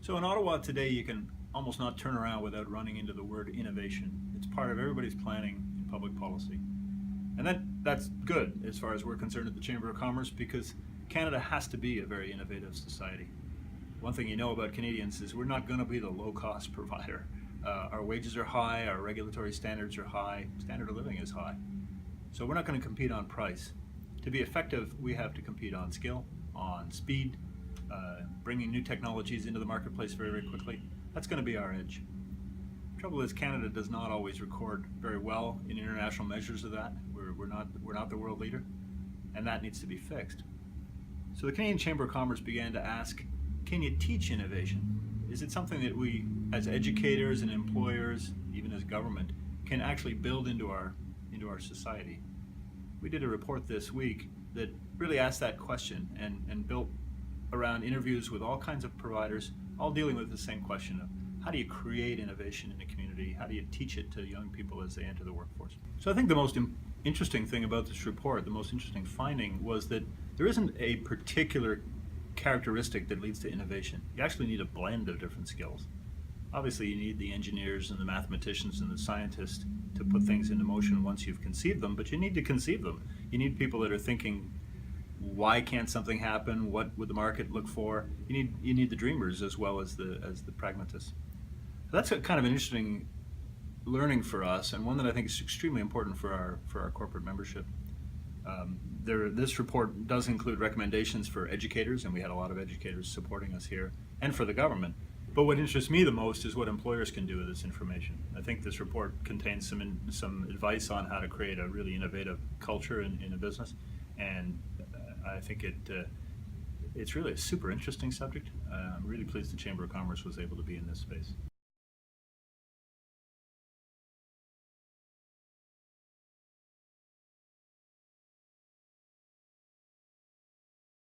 So in Ottawa today, you can almost not turn around without running into the word innovation. It's part of everybody's planning in public policy. And that's good as far as we're concerned at the Chamber of Commerce, because Canada has to be a very innovative society. One thing you know about Canadians is we're not going to be the low-cost provider. Our wages are high, our regulatory standards are high, standard of living is high. So we're not going to compete on price. To be effective, we have to compete on skill, on speed, bringing new technologies into the marketplace very, very quickly. That's going to be our edge. The trouble is Canada does not always record very well in international measures of that. We're not the world leader, and that needs to be fixed. So the Canadian Chamber of Commerce began to ask, can you teach innovation? Is it something that we, as educators and employers, even as government, can actually build into our society? We did a report this week that really asked that question and built around interviews with all kinds of providers, all dealing with the same question of how do you create innovation in a community? How do you teach it to young people as they enter the workforce? So I think the most interesting thing about this report, the most interesting finding, was that there isn't a particular characteristic that leads to innovation. You actually need a blend of different skills. Obviously, you need the engineers and the mathematicians and the scientists to put things into motion once you've conceived them, but you need to conceive them. You need people that are thinking, why can't something happen? What would the market look for? You need the dreamers as well as the pragmatists. So that's a kind of an interesting learning for us, and one that I think is extremely important for our corporate membership. This report does include recommendations for educators, and we had a lot of educators supporting us here, and for the government. But what interests me the most is what employers can do with this information. I think this report contains some advice on how to create a really innovative culture in a business, and I think it's really a super interesting subject. I'm really pleased the Chamber of Commerce was able to be in this space.